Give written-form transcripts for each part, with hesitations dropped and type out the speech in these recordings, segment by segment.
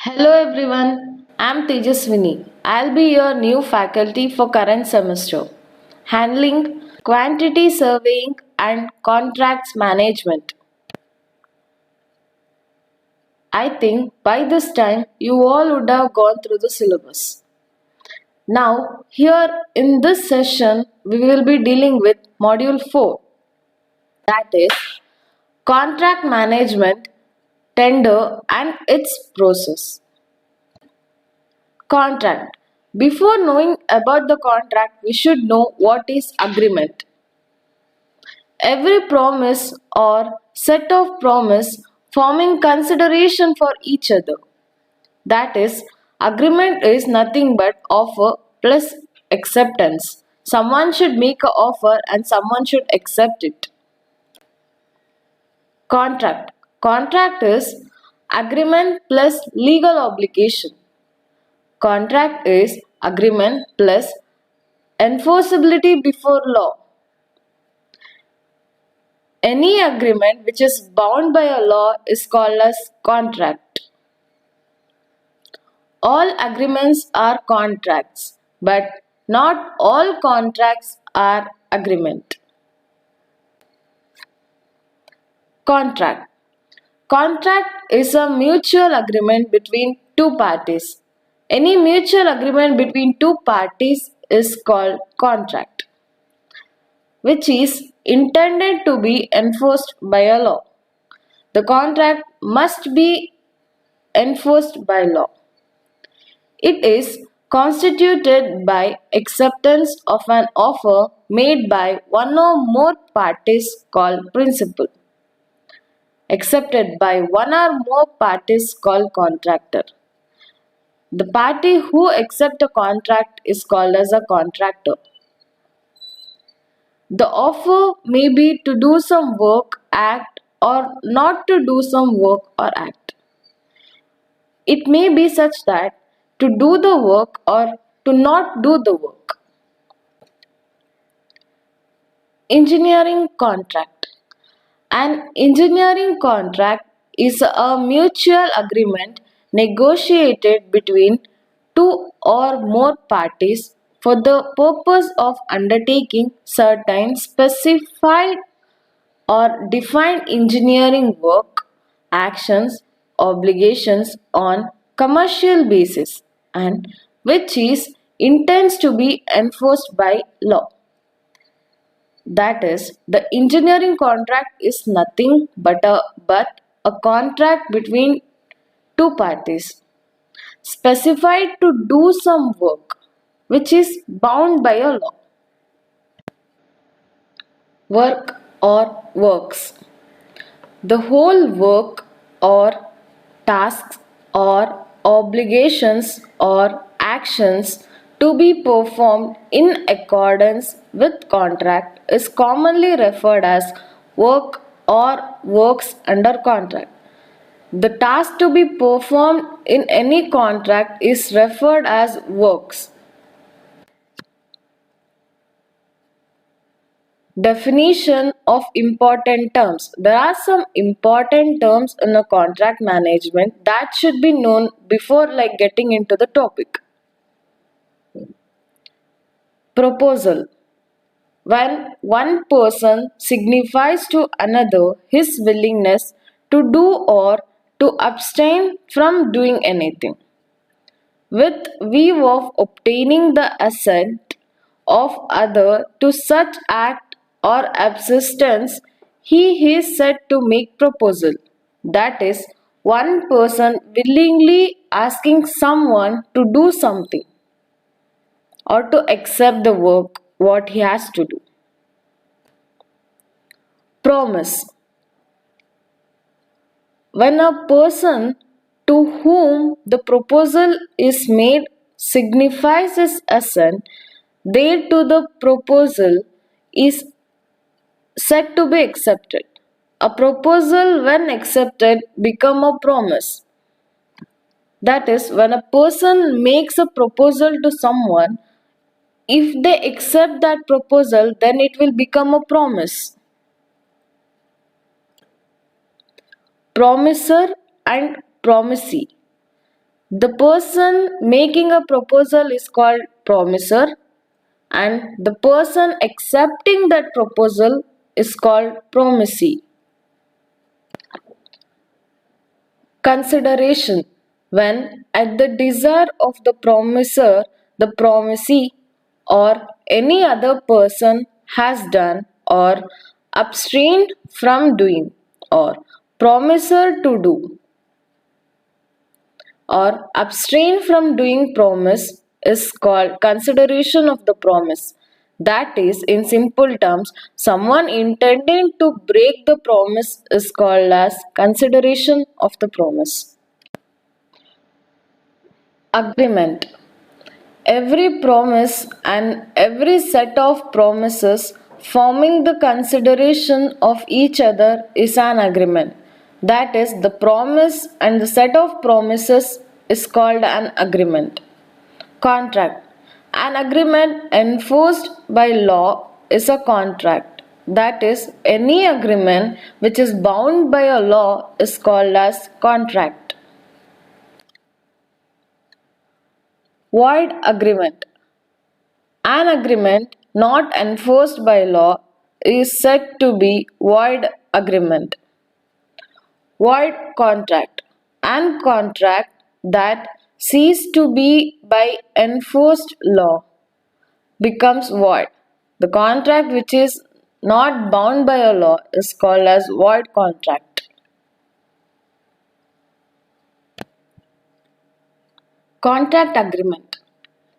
Hello everyone, I'm Tejaswini. I'll be your new faculty for current semester, handling quantity surveying and contracts management. I think by this time you all would have gone through the syllabus. Now, here in this session, we will be dealing with Module 4, that is contract management, tender, and its process. Contract. Before knowing about the contract, we should know what is agreement. Every promise or set of promise forming consideration for each other. That is, agreement is nothing but offer plus acceptance. Someone should make an offer and someone should accept it. Contract. Contract is agreement plus legal obligation. Contract is agreement plus enforceability before law. Any agreement which is bound by a law is called as contract. All agreements are contracts, but not all contracts are agreement. Contract. Contract is a mutual agreement between two parties. Any mutual agreement between two parties is called contract, which is intended to be enforced by a law. The contract must be enforced by law. It is constituted by acceptance of an offer made by one or more parties called principal. Accepted by one or more parties called contractor. The party who accepts a contract is called as a contractor. The offer may be to do some work, act, or not to do some work or act. It may be such that to do the work or to not do the work. Engineering contract. An engineering contract is a mutual agreement negotiated between two or more parties for the purpose of undertaking certain specified or defined engineering work, actions, obligations on commercial basis and which is intends to be enforced by law. That is, the engineering contract is nothing but a contract between two parties specified to do some work which is bound by a law. Work or works. The whole work or tasks or obligations or actions to be performed in accordance with contract is commonly referred as work or works under contract. The task to be performed in any contract is referred as works. Definition of important terms. There are some important terms in a contract management that should be known before getting into the topic. Proposal. When one person signifies to another his willingness to do or to abstain from doing anything, with view of obtaining the assent of other to such act or absistence, he is said to make proposal. That is, one person willingly asking someone to do something or to accept the work what he has to do. Promise. When a person to whom the proposal is made signifies his assent thereto, the proposal is said to be accepted. A proposal, when accepted, become a promise. That is, when a person makes a proposal to someone, if they accept that proposal, then it will become a promise. Promiser and promisee. The person making a proposal is called promiser, and the person accepting that proposal is called promisee. Consideration: when, at the desire of the promiser, the promisee or any other person has done or abstained from doing, or promiser to do or abstain from doing promise, is called consideration of the promise. That is, in simple terms, someone intending to break the promise is called as consideration of the promise. Agreement: every promise and every set of promises forming the consideration of each other is an agreement. That is, the promise and the set of promises is called an agreement. Contract: an agreement enforced by law is a contract. That is, any agreement which is bound by a law is called as contract. Void agreement: an agreement not enforced by law is said to be void agreement. Void contract: an contract that ceased to be by enforced law becomes void. The contract which is not bound by a law is called as void contract. Contract agreement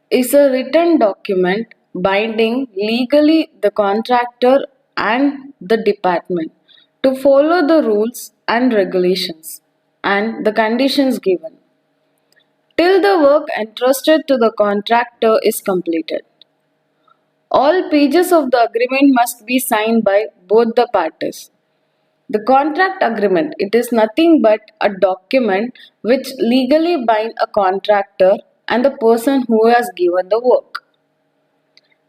is a written document binding legally the contractor and the department to follow the rules and regulations and the conditions given till the work entrusted to the contractor is completed. All pages of the agreement must be signed by both the parties. The contract agreement, it is nothing but a document which legally bind a contractor and the person who has given the work.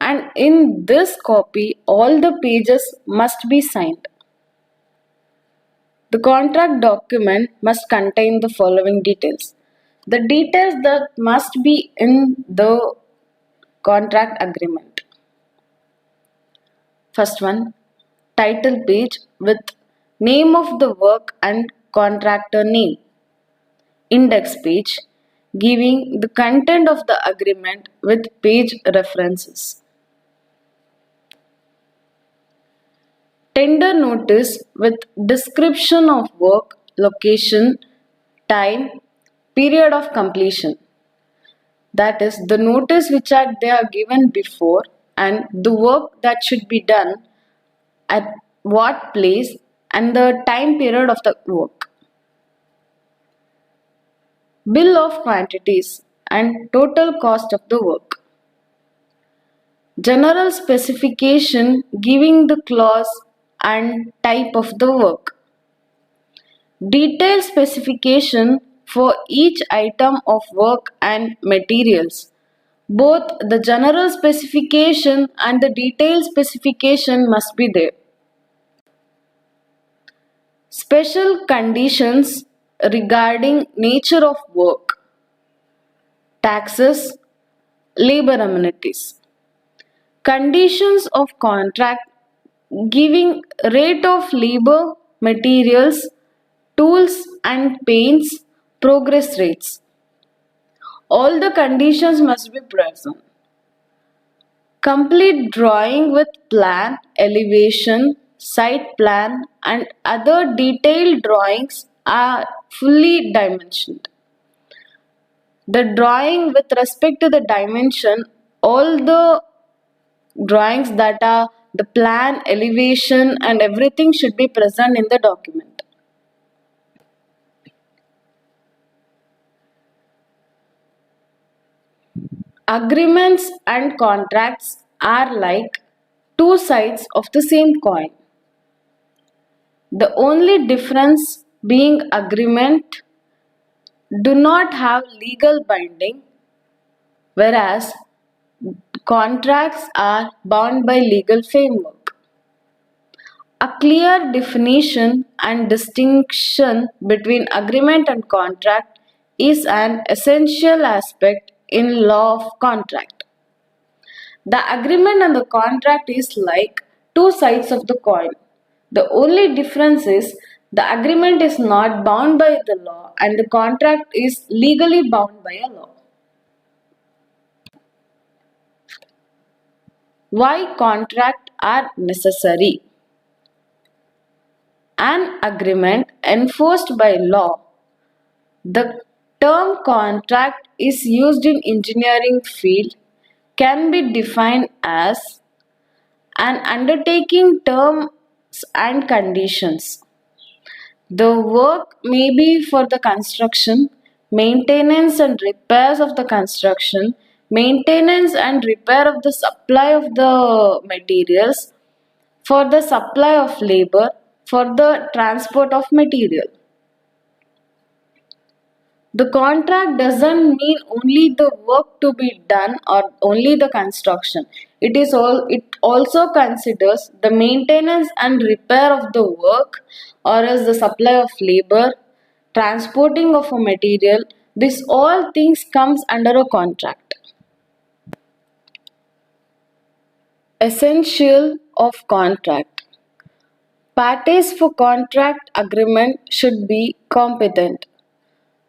And in this copy, all the pages must be signed. The contract document must contain the following details. The details that must be in the contract agreement. First one, title page with name of the work and contractor name. Index page giving the content of the agreement with page references. Tender notice with description of work, location, time, period of completion. That is, the notice which they are given before and the work that should be done at what place and the time period of the work. Bill of quantities and total cost of the work. General specification giving the clause and type of the work. Detailed specification for each item of work and materials. Both the general specification and the detailed specification must be there. Special conditions regarding nature of work, taxes, labor amenities. Conditions of contract giving rate of labor, materials, tools and paints, progress rates. All the conditions must be present. Complete drawing with plan, elevation, site plan and other detailed drawings are fully dimensioned. The drawing with respect to the dimension, all the drawings that are the plan, elevation and everything should be present in the document. Agreements and contracts are like two sides of the same coin. The only difference being agreement do not have legal binding, whereas contracts are bound by legal framework. A clear definition and distinction between agreement and contract is an essential aspect in law of contract. The agreement and the contract is like two sides of the coin. The only difference is the agreement is not bound by the law and the contract is legally bound by a law. Why contracts are necessary? An agreement enforced by law. The term contract is used in engineering field can be defined as an undertaking terms and conditions. The work may be for the construction, maintenance and repairs of the construction, maintenance and repair of the supply of the materials, for the supply of labor, for the transport of material. The contract doesn't mean only the work to be done or only the construction. It also considers the maintenance and repair of the work or as the supply of labor, transporting of a material. This all things comes under a contract. Essential of contract. Parties for contract agreement should be competent.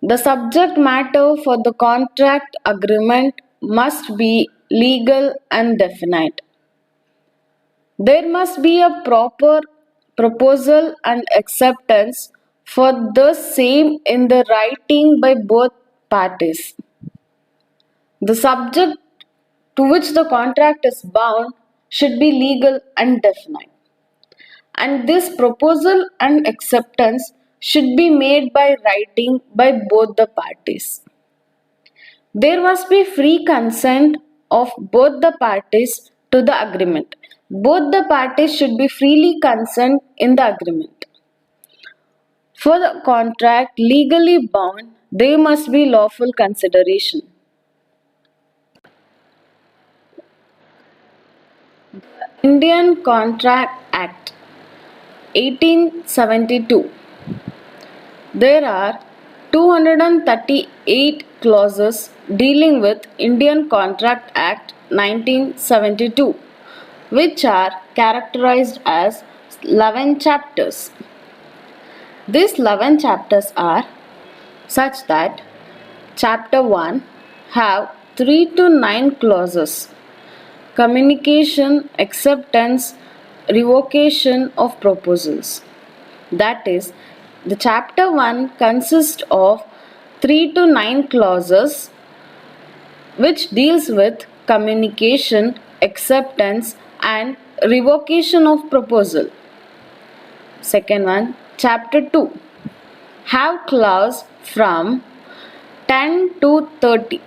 The subject matter for the contract agreement must be legal and definite. There must be a proper proposal and acceptance for the same in the writing by both parties. The subject to which the contract is bound should be legal and definite. And this proposal and acceptance should be made by writing by both the parties. There must be free consent of both the parties to the agreement. Both the parties should be freely consent in the agreement. For the contract legally bound, there must be lawful consideration. Indian Contract Act 1872. There are 238 clauses dealing with Indian Contract Act 1972, which are characterized as 11 chapters. These 11 chapters are such that Chapter 1 have 3 to 9 clauses: communication, acceptance, revocation of proposals. That is, the chapter 1 consists of 3 to 9 clauses which deals with communication, acceptance and revocation of proposal. Second one, chapter 2 have clause from 10 to 30.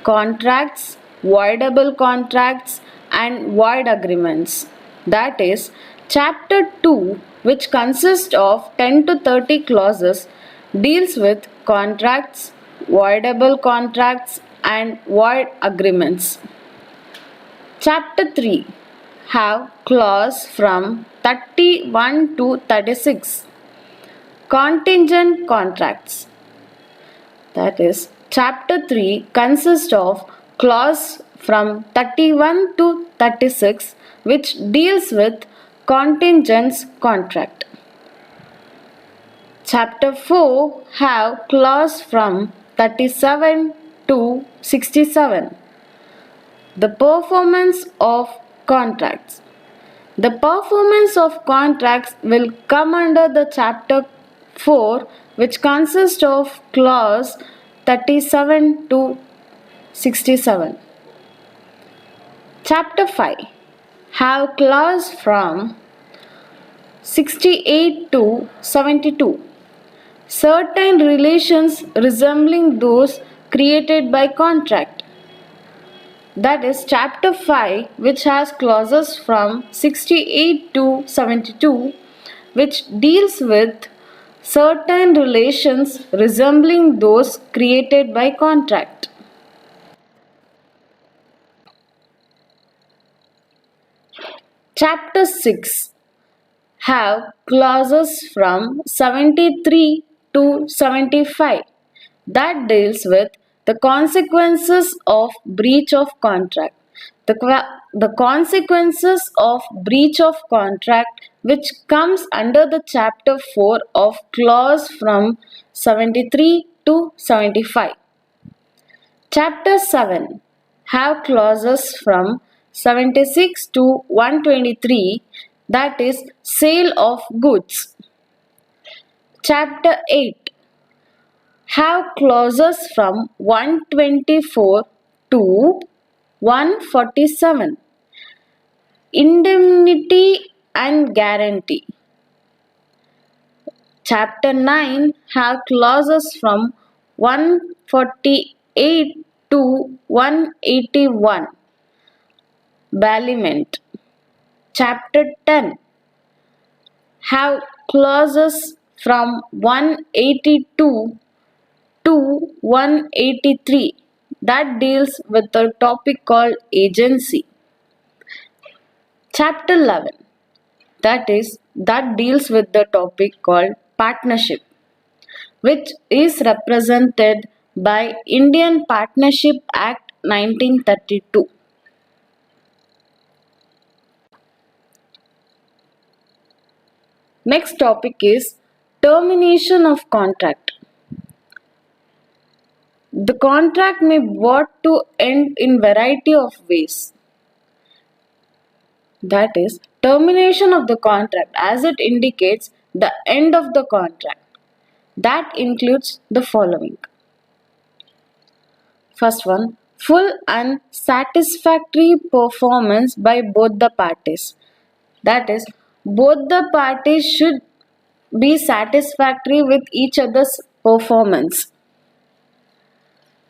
Contracts, voidable contracts and void agreements. That is, chapter 2, which consists of 10 to 30 clauses, deals with contracts, voidable contracts and void agreements. Chapter 3 have clause from 31 to 36. Contingent contracts. That is, chapter 3 consists of clause from 31 to 36 which deals with contingent contract. Chapter 4 have clause from 37 to 67. The performance of contracts. The performance of contracts will come under the chapter 4, which consists of clause 37 to 67. Chapter 5 have clause from 68 to 72. Certain relations resembling those created by contract. That is, chapter 5, which has clauses from 68 to 72, which deals with certain relations resembling those created by contract. Chapter 6 have clauses from 73 to 75. that deals with the consequences of breach of contract. The consequences of breach of contract, which comes under the chapter 4 of clause from 73 to 75. Chapter 7 have clauses from 76 to 123, that is sale of goods. Chapter 8 have clauses from 124 to 147, indemnity and guarantee. Chapter 9 have clauses from 148 to 181, bailment. Chapter 10 have clauses from 182 to 183, that deals with the topic called agency. Chapter 11 that deals with the topic called partnership, which is represented by Indian Partnership Act 1932. Next topic is termination of contract. The contract may be brought to end in variety of ways. That is, termination of the contract as it indicates the end of the contract. That includes the following. First one, full and satisfactory performance by both the parties. That is, both the parties should be satisfactory with each other's performance.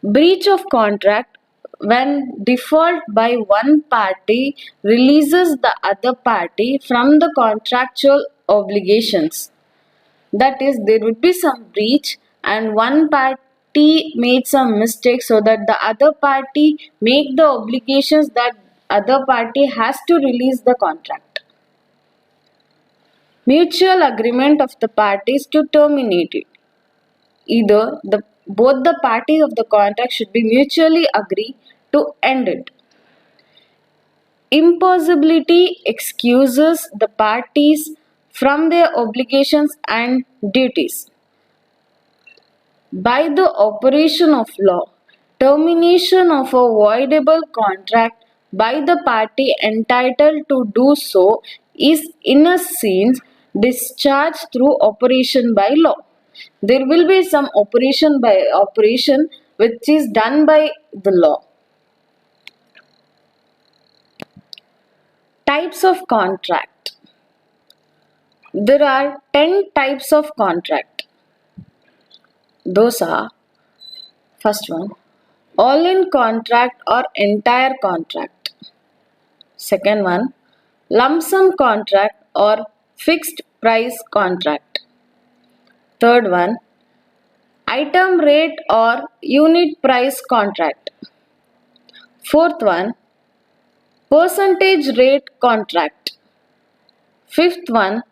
Breach of contract, when default by one party releases the other party from the contractual obligations. That is, there would be some breach and one party made some mistake so that the other party make the obligations that other party has to release the contract. Mutual agreement of the parties to terminate it. Either both the parties of the contract should be mutually agree to end it. Impossibility excuses the parties from their obligations and duties. By the operation of law, termination of a voidable contract by the party entitled to do so is in a sense discharged through operation by law. There will be some operation which is done by the law. Types of contract. There are 10 types of contract. Those are, first one, all-in contract or entire contract. Second one, lump sum contract or fixed price contract. Third one, item rate or unit price contract. Fourth one, percentage rate contract. Fifth one,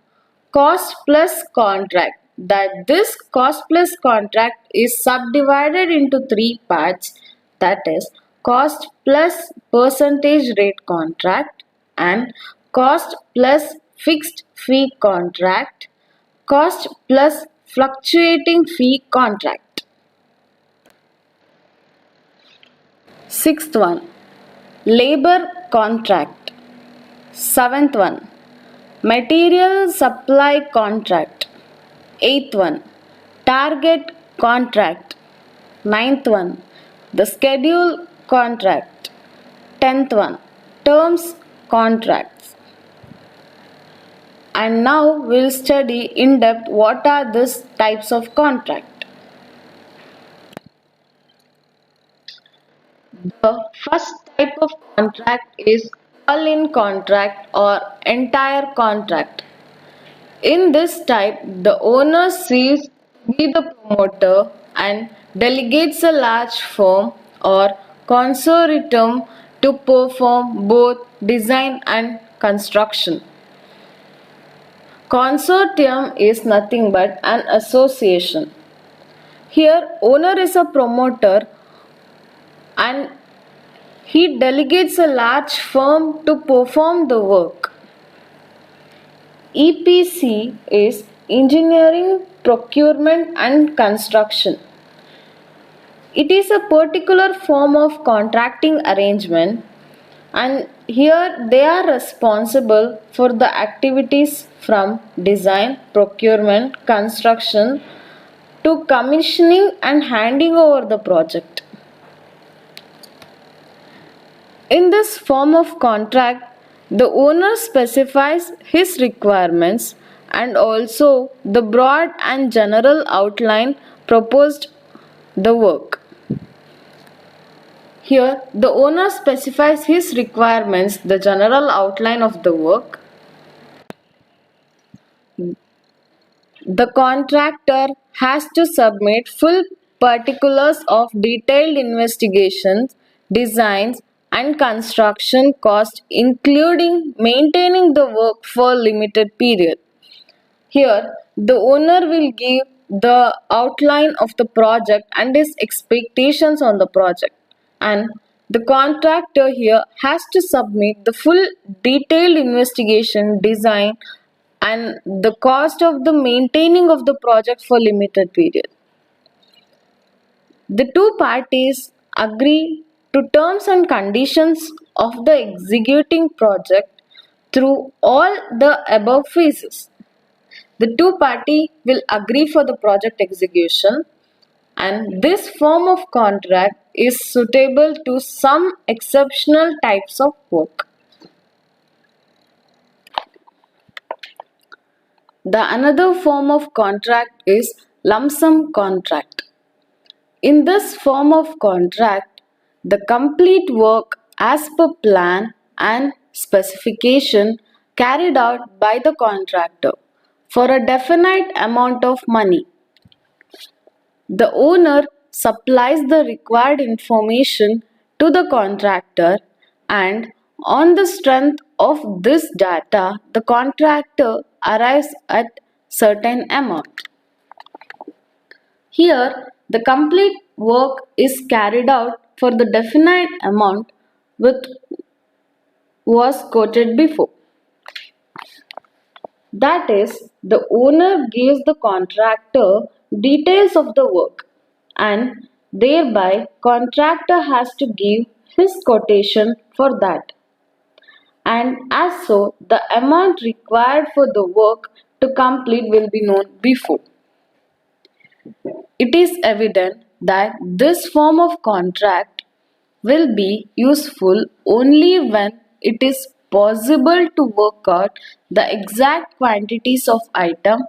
cost plus contract. That this cost plus contract is subdivided into three parts, that is cost plus percentage rate contract and cost plus fixed fee contract, cost plus fluctuating fee contract. Sixth one, labor contract. Seventh one, material supply contract. Eighth one, target contract. Ninth one, the schedule contract. 10th one, terms contracts. And now we'll study in depth what are these types of contract. The first type of contract is all-in contract or entire contract. In this type, the owner ceases to be the promoter and delegates a large firm or consortium to perform both design and construction. Consortium is nothing but an association. Here, owner is a promoter and he delegates a large firm to perform the work. EPC is engineering, procurement and construction. It is a particular form of contracting arrangement, and here they are responsible for the activities from design, procurement, construction to commissioning and handing over the project. In this form of contract, the owner specifies his requirements and also the broad and general outline proposed the work. Here, the owner specifies his requirements, the general outline of the work. The contractor has to submit full particulars of detailed investigations, designs, and construction cost, including maintaining the work for limited period. Here, the owner will give the outline of the project and his expectations on the project, and the contractor here has to submit the full detailed investigation, design, and the cost of the maintaining of the project for limited period. The two parties agree to terms and conditions of the executing project through all the above phases. The two party will agree for the project execution, and this form of contract is suitable to some exceptional types of work. The another form of contract is lump sum contract. In this form of contract, the complete work as per plan and specification carried out by the contractor for a definite amount of money. The owner supplies the required information to the contractor, and on the strength of this data, the contractor arrives at certain amount. Here, the complete work is carried out for the definite amount which was quoted before. That is, the owner gives the contractor details of the work, and thereby contractor has to give his quotation for that. And as so, the amount required for the work to complete will be known before. It is evident that this form of contract will be useful only when it is possible to work out the exact quantities of item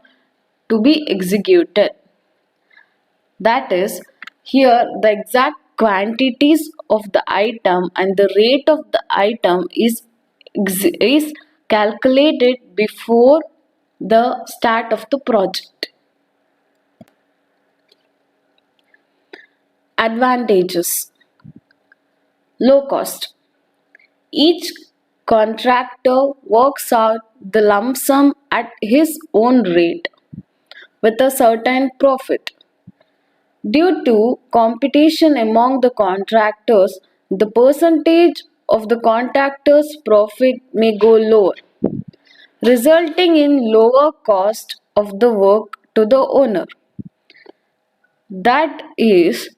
to be executed. That is, here the exact quantities of the item and the rate of the item is calculated before the start of the project. Advantages: low cost. Each contractor works out the lump sum at his own rate with a certain profit. Due to competition among the contractors, the percentage of the contractor's profit may go lower, resulting in lower cost of the work to the owner. That is,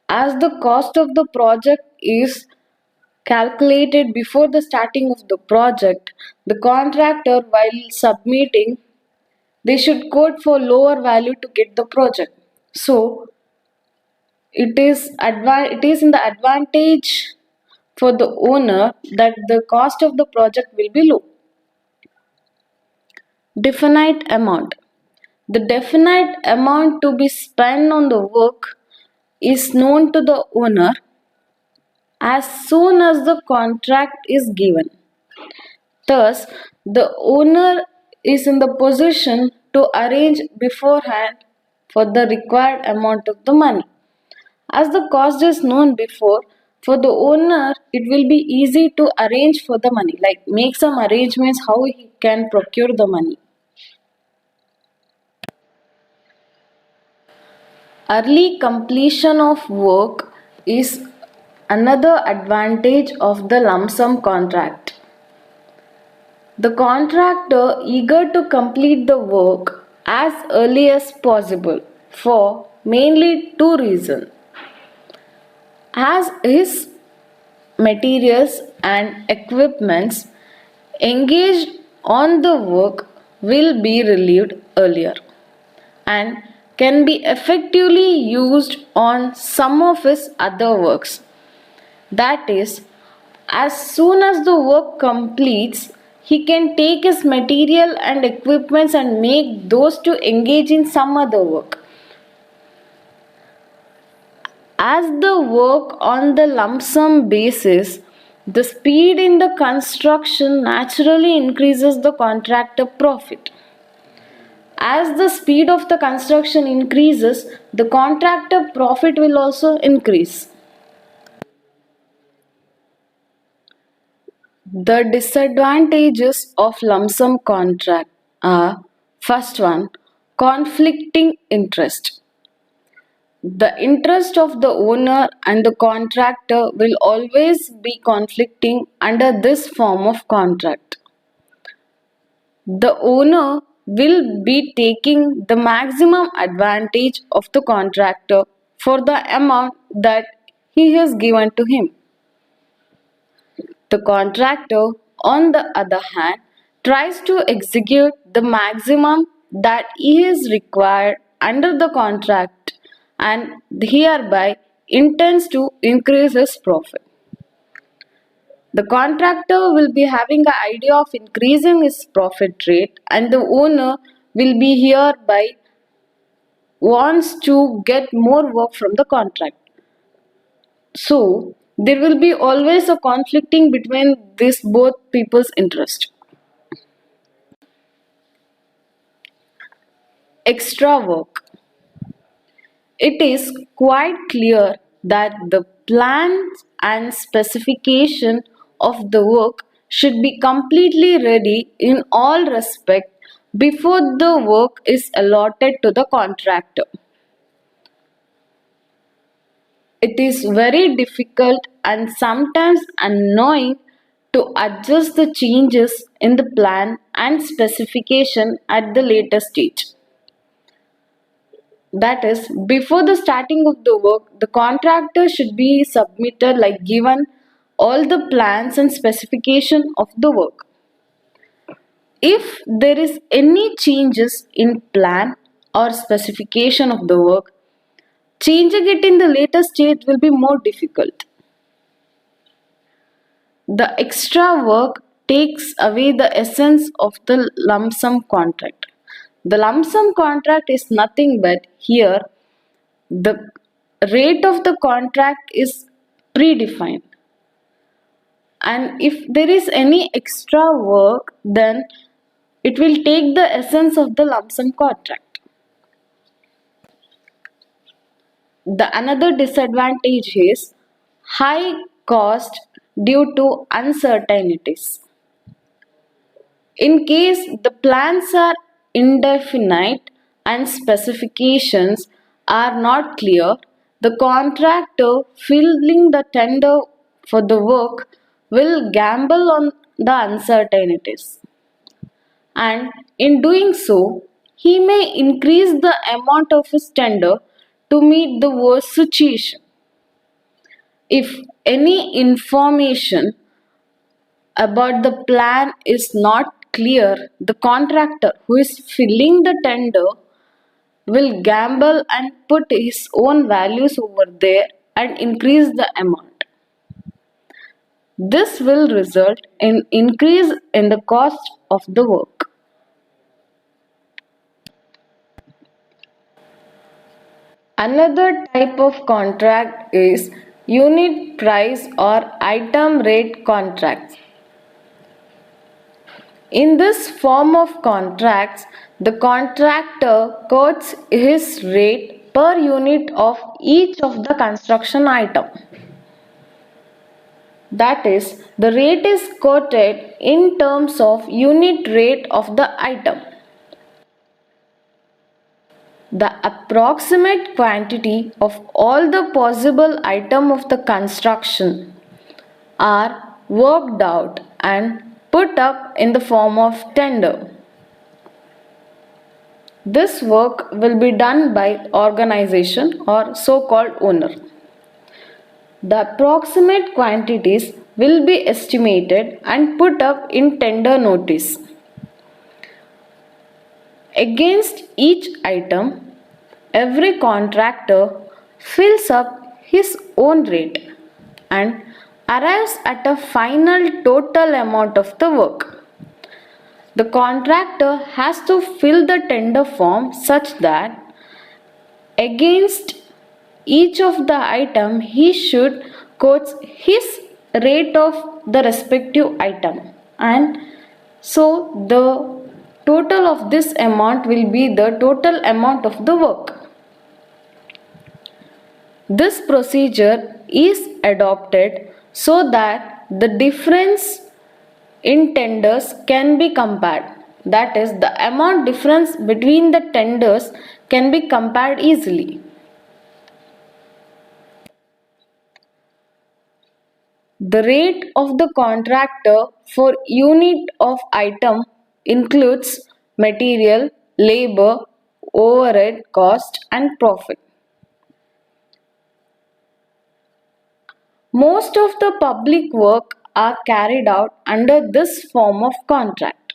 as the cost of the project is calculated before the starting of the project, the contractor, while submitting, they should quote for lower value to get the project. So it is in the advantage for the owner that the cost of the project will be low. Definite amount. The definite amount to be spent on the work is known to the owner as soon as the contract is given. Thus, the owner is in the position to arrange beforehand for the required amount of the money. As the cost is known before, for the owner it will be easy to arrange for the money, like make some arrangements how he can procure the money. Early completion of work is another advantage of the lump sum contract. The contractor eager to complete the work as early as possible for mainly two reasons. As his materials and equipments engaged on the work will be relieved earlier and can be effectively used on some of his other works. That is, as soon as the work completes, he can take his material and equipments and make those to engage in some other work. As the work on the lump sum basis, the speed in the construction naturally increases the contractor profit. As the speed of the construction increases, the contractor profit will also increase. The disadvantages of lump sum contract are: first one, conflicting interest. The interest of the owner and the contractor will always be conflicting under this form of contract. The owner will be taking the maximum advantage of the contractor for the amount that he has given to him. The contractor, on the other hand, tries to execute the maximum that he is required under the contract and hereby intends to increase his profit. The contractor will be having an idea of increasing his profit rate, and the owner will be hereby wants to get more work from the contract. So there will be always a conflicting between these both people's interest. Extra work. It is quite clear that the plans and specification of the work should be completely ready in all respect before the work is allotted to the contractor. It is very difficult and sometimes annoying to adjust the changes in the plan and specification at the later stage. That is, before the starting of the work, the contractor should be submitted like given all the plans and specification of the work. If there is any changes in plan or specification of the work, changing it in the later stage will be more difficult. The extra work takes away the essence of the lump sum contract. The lump sum contract is nothing but here the rate of the contract is predefined. And if there is any extra work, then it will take the essence of the lump sum contract. The another disadvantage is high cost due to uncertainties. In case the plans are indefinite and specifications are not clear, the contractor filling the tender for the work will gamble on the uncertainties. And in doing so, he may increase the amount of his tender to meet the worst situation. If any information about the plan is not clear, the contractor who is filling the tender will gamble and put his own values over there and increase the amount. This will result in increase in the cost of the work. Another type of contract is unit price or item rate contracts. In this form of contracts, the contractor quotes his rate per unit of each of the construction item. That is, the rate is quoted in terms of unit rate of the item. The approximate quantity of all the possible items of the construction are worked out and put up in the form of tender. This work will be done by organization or so-called owner. The approximate quantities will be estimated and put up in tender notice. Against each item, every contractor fills up his own rate and arrives at a final total amount of the work. The contractor has to fill the tender form such that against each of the item he should quote his rate of the respective item, and so the total of this amount will be the total amount of the work. This procedure is adopted so that the difference in tenders can be compared. That is, the amount difference between the tenders can be compared easily. The rate of the contractor for unit of item includes material, labor, overhead cost and profit. Most of the public work are carried out under this form of contract.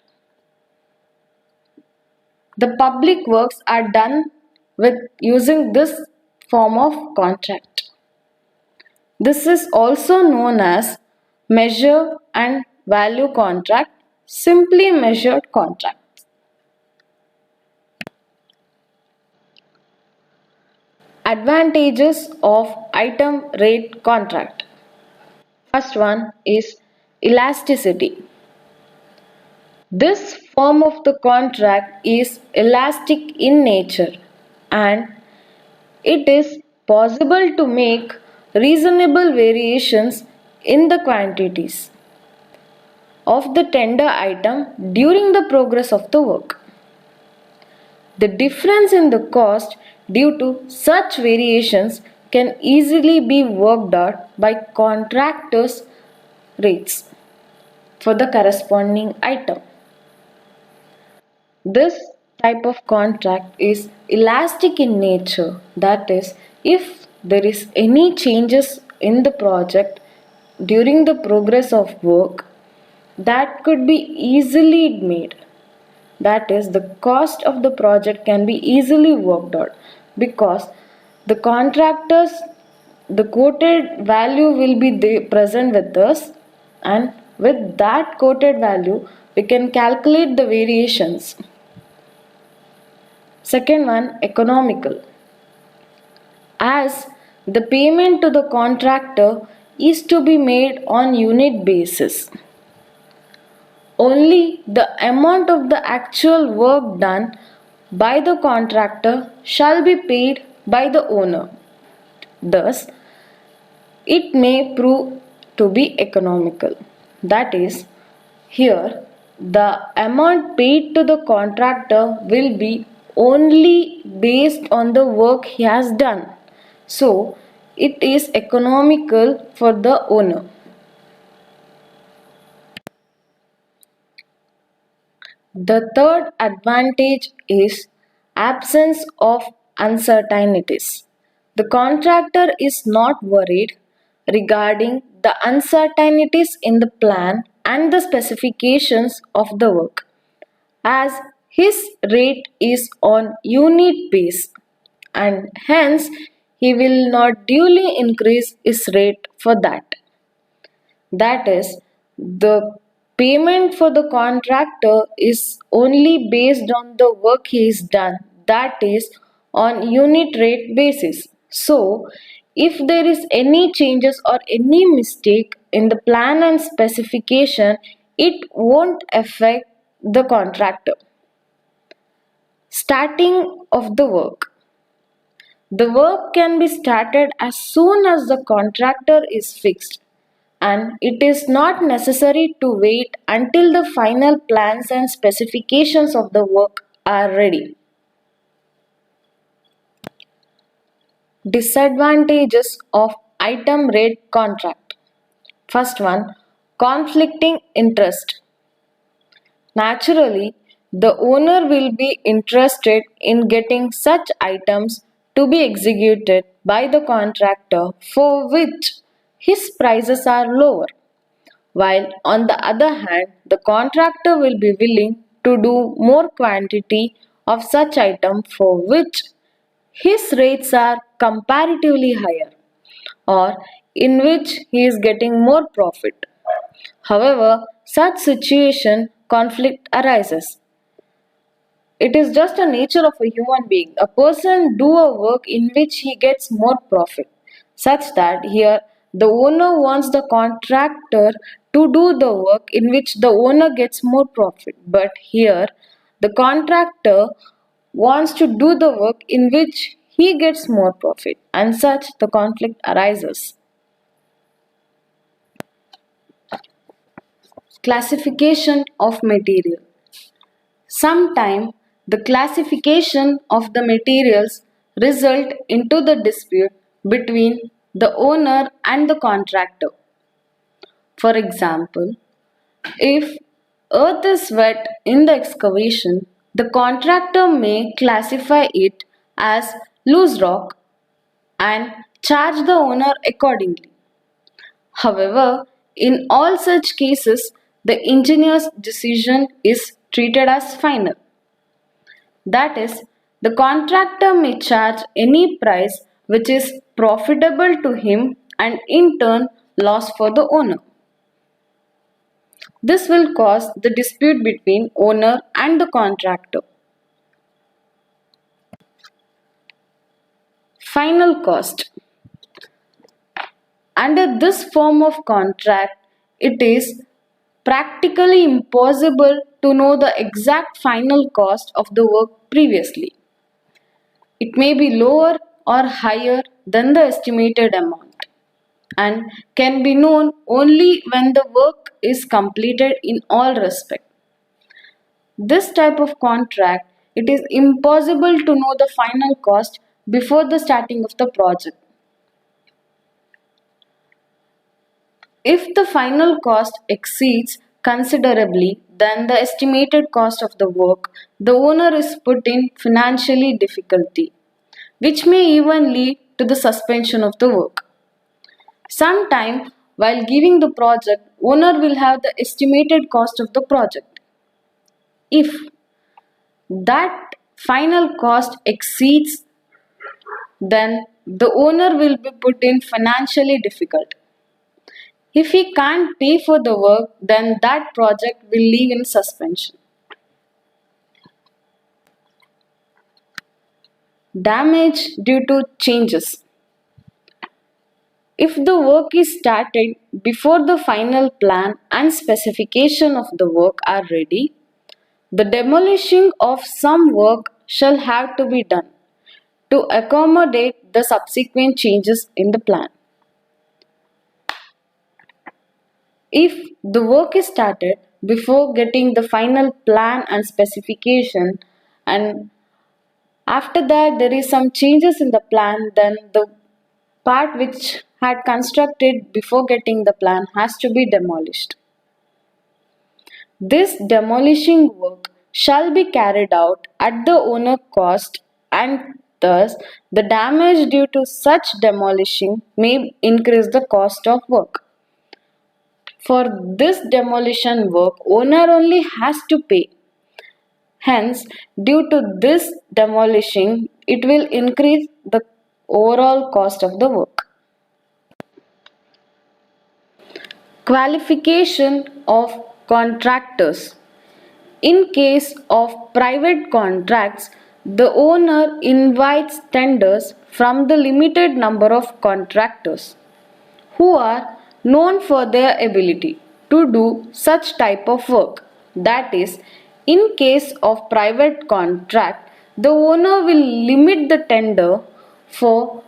The public works are done with using this form of contract. This is also known as measure and value contract, simply measured contract. Advantages of item rate contract. First one is elasticity. This form of the contract is elastic in nature and it is possible to make reasonable variations in the quantities of the tender item during the progress of the work. The difference in the cost due to such variations can easily be worked out by contractors' rates for the corresponding item. This type of contract is elastic in nature, that is, if there is any changes in the project during the progress of work, that could be easily made. That is, the cost of the project can be easily worked out because the contractors, the quoted value will be present with us, and with that quoted value we can calculate the variations. Second one, economical. As the payment to the contractor is to be made on unit basis, only the amount of the actual work done by the contractor shall be paid by the owner. Thus, it may prove to be economical. That is, here the amount paid to the contractor will be only based on the work he has done. So, it is economical for the owner. The third advantage is absence of uncertainties. The contractor is not worried regarding the uncertainties in the plan and the specifications of the work, as his rate is on unit base and hence he will not duly increase his rate for that. That is, the payment for the contractor is only based on the work he is done, that is, on unit rate basis. So, if there is any changes or any mistake in the plan and specification, it won't affect the contractor. Starting of the work. The work can be started as soon as the contractor is fixed, and it is not necessary to wait until the final plans and specifications of the work are ready. Disadvantages of item rate contract. First one, conflicting interest. Naturally, the owner will be interested in getting such items to be executed by the contractor for which his prices are lower, while on the other hand, the contractor will be willing to do more quantity of such item for which his rates are comparatively higher or in which he is getting more profit. However, such situation conflict arises. It is just a nature of a human being. A person do a work in which he gets more profit, such that here the owner wants the contractor to do the work in which the owner gets more profit. But here the contractor wants to do the work in which he gets more profit, and such the conflict arises. Classification of material. Sometime the classification of the materials result into the dispute between the owner and the contractor. For example, if earth is wet in the excavation, the contractor may classify it as loose rock and charge the owner accordingly. However, in all such cases, the engineer's decision is treated as final. That is, the contractor may charge any price which is profitable to him and in turn loss for the owner. This will cause the dispute between owner and the contractor. Final cost. Under this form of contract, it is practically impossible to know the exact final cost of the work previously. It may be lower or higher than the estimated amount and can be known only when the work is completed in all respect. This type of contract, it is impossible to know the final cost before the starting of the project. If the final cost exceeds considerably than the estimated cost of the work, the owner is put in financially difficulty, which may even lead to the suspension of the work. Sometime while giving the project, owner will have the estimated cost of the project. If that final cost exceeds, then the owner will be put in financially difficult. If he can't pay for the work, then that project will leave in suspension. Damage due to changes. If the work is started before the final plan and specification of the work are ready, the demolishing of some work shall have to be done to accommodate the subsequent changes in the plan. If the work is started before getting the final plan and specification, and after that there is some changes in the plan, then the part which had constructed before getting the plan has to be demolished. This demolishing work shall be carried out at the owner cost, and thus the damage due to such demolishing may increase the cost of work. For this demolition work, owner only has to pay. Hence, due to this demolishing, it will increase the overall cost of the work. Qualification of contractors. In case of private contracts, the owner invites tenders from the limited number of contractors who are known for their ability to do such type of work. That is, in case of private contract, the owner will limit the tender for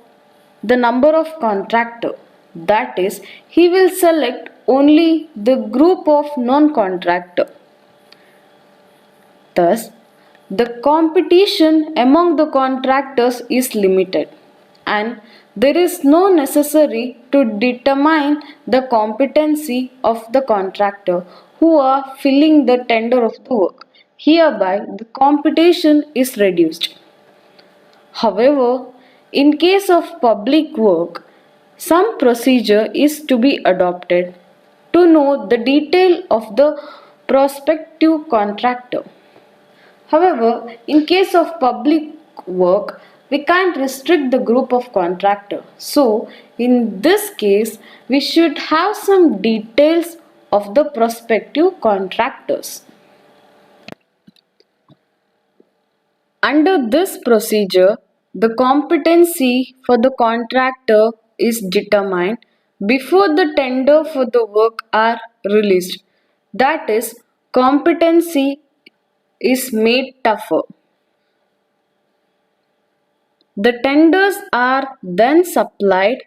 the number of contractor. That is, he will select only the group of non-contractor. Thus, the competition among the contractors is limited and there is no necessary to determine the competency of the contractor who are filling the tender of the work. Hereby, the competition is reduced. However, in case of public work, some procedure is to be adopted to know the detail of the prospective contractor. However, in case of public work, we can't restrict the group of contractor. So, in this case, we should have some details of the prospective contractors. Under this procedure, the competency for the contractor is determined before the tender for the work are released. That is, competency is made tougher. The tenders are then supplied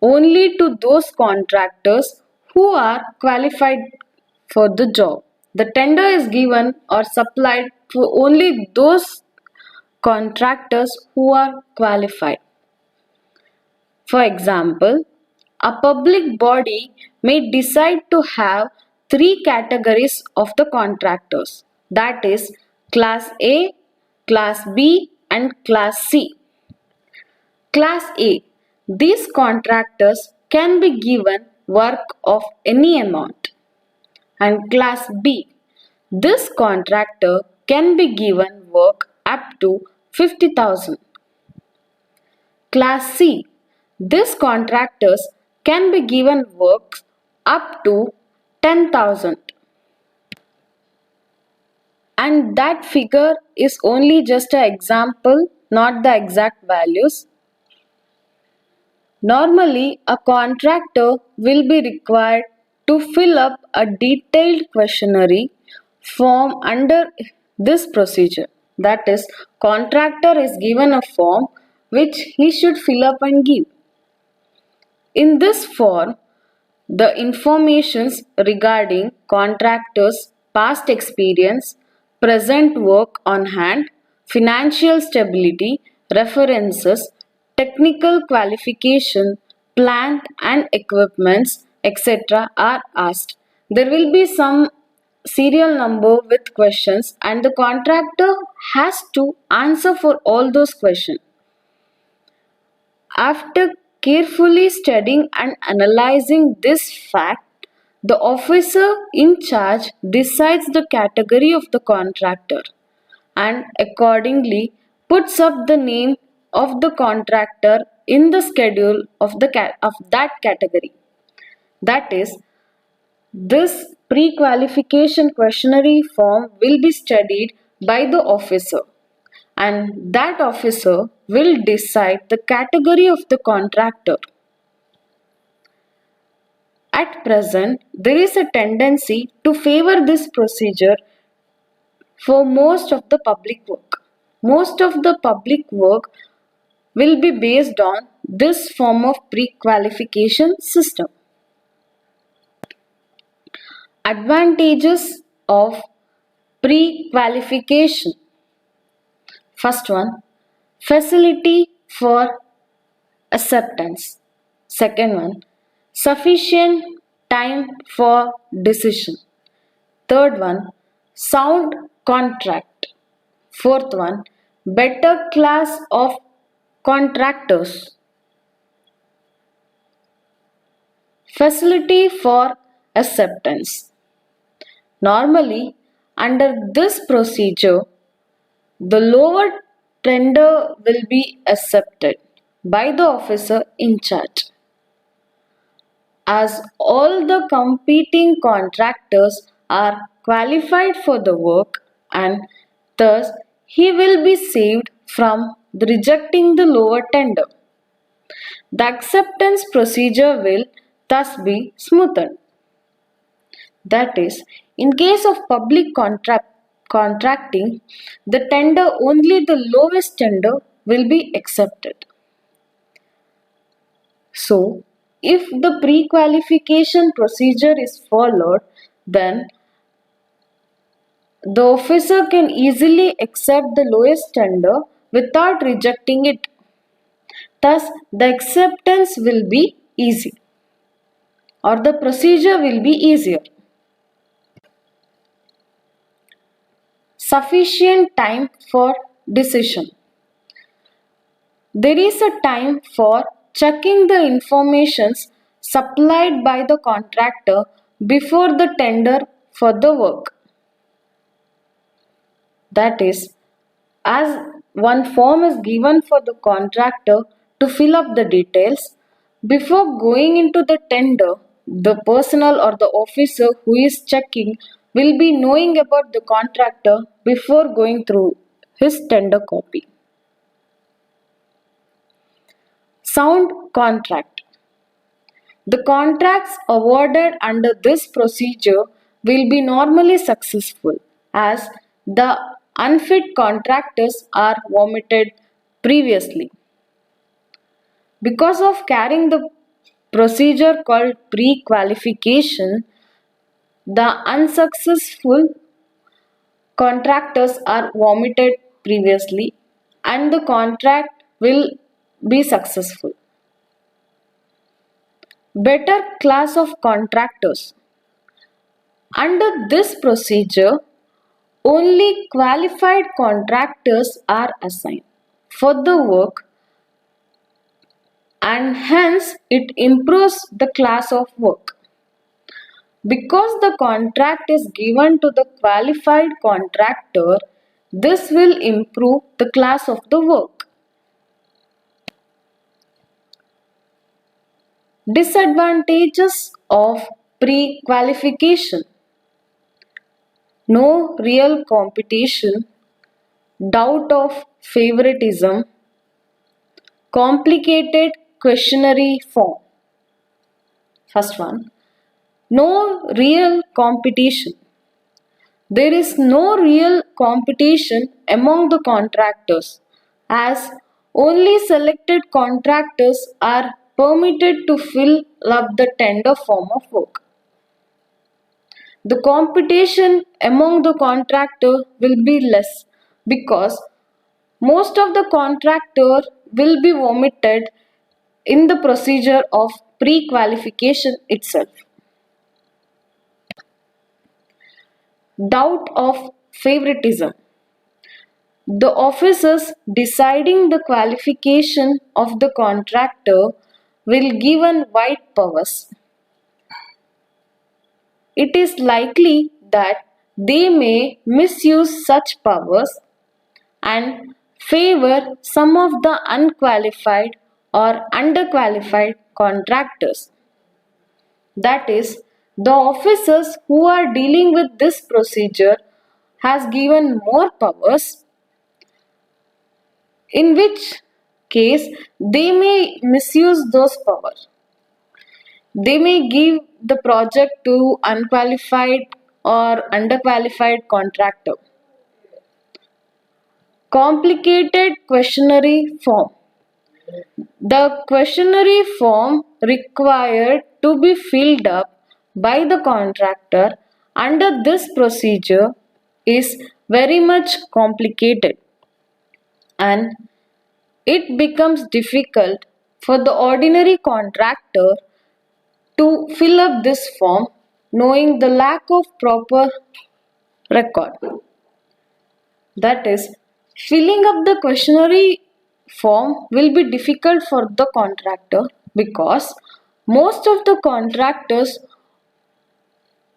only to those contractors who are qualified for the job. The tender is given or supplied to only those contractors who are qualified. For example, a public body may decide to have three categories of the contractors, that is, Class A, Class B, and Class C. Class A. These contractors can be given work of any amount. And Class B. This contractor can be given work up to 50,000. Class C. These contractors can be given works up to 10,000. And that figure is only just an example, not the exact values. Normally, a contractor will be required to fill up a detailed questionnaire form under this procedure. That is, contractor is given a form which he should fill up and give. In this form, the informations regarding contractor's past experience, present work on hand, financial stability, references, technical qualification, plant and equipments, etc. are asked. There will be some serial number with questions and the contractor has to answer for all those questions. After carefully studying and analyzing this fact, the officer in charge decides the category of the contractor and accordingly puts up the name of the contractor in the schedule of that category. That is, this pre-qualification questionnaire form will be studied by the officer and that officer will decide the category of the contractor. At present, there is a tendency to favor this procedure for most of the public work. Most of the public work will be based on this form of pre-qualification system. Advantages of pre-qualification. First one, facility for acceptance. Second one, sufficient time for decision. Third one, sound contract. Fourth one, better class of contractors. Facility for acceptance. Normally, under this procedure, the lower tender will be accepted by the officer in charge. As all the competing contractors are qualified for the work and thus he will be saved from rejecting the lower tender. The acceptance procedure will thus be smoothened. That is, in case of public contracting, the tender only the lowest tender will be accepted. So, if the pre-qualification procedure is followed, then the officer can easily accept the lowest tender without rejecting it. Thus, the acceptance will be easy or the procedure will be easier. Sufficient time for decision. There is a time for checking the informations supplied by the contractor before the tender for the work. That is, as one form is given for the contractor to fill up the details, before going into the tender, the personnel or the officer who is checking will be knowing about the contractor before going through his tender copy. Sound contract. The contracts awarded under this procedure will be normally successful as the unfit contractors are omitted previously. Because of carrying the procedure called pre-qualification, the unsuccessful contractors are omitted previously and the contract will be successful. Better class of contractors. Under this procedure, only qualified contractors are assigned for the work and hence it improves the class of work. Because the contract is given to the qualified contractor, this will improve the class of the work. Disadvantages of pre-qualification. No real competition, doubt of favoritism, complicated questionnaire form. First one, no real competition. There is no real competition among the contractors as only selected contractors are permitted to fill up the tender form of work. The competition among the contractor will be less because most of the contractor will be omitted in the procedure of pre-qualification itself. Doubt of favoritism. The officers deciding the qualification of the contractor will given wide powers. It is likely that they may misuse such powers and favor some of the unqualified or underqualified contractors. That is, the officers who are dealing with this procedure has given more powers, in which case they may misuse those powers. They may give the project to unqualified or underqualified contractor. Complicated questionnaire form. The questionnaire form required to be filled up by the contractor under this procedure is very much complicated and it becomes difficult for the ordinary contractor to fill up this form knowing the lack of proper record. That is, filling up the questionnaire form will be difficult for the contractor because most of the contractors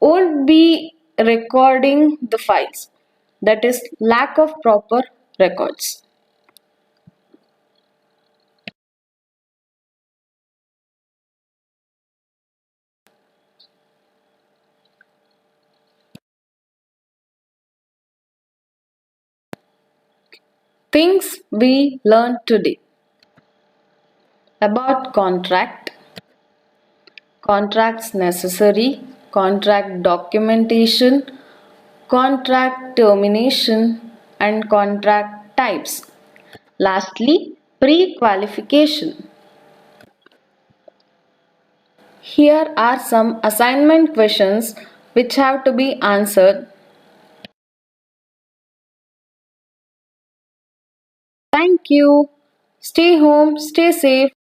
won't be recording the files. That is, lack of proper records. Things we learned today about contracts necessary, contract documentation, contract termination, and contract types. Lastly, pre-qualification. Here are some assignment questions which have to be answered. Thank you. Stay home, stay safe.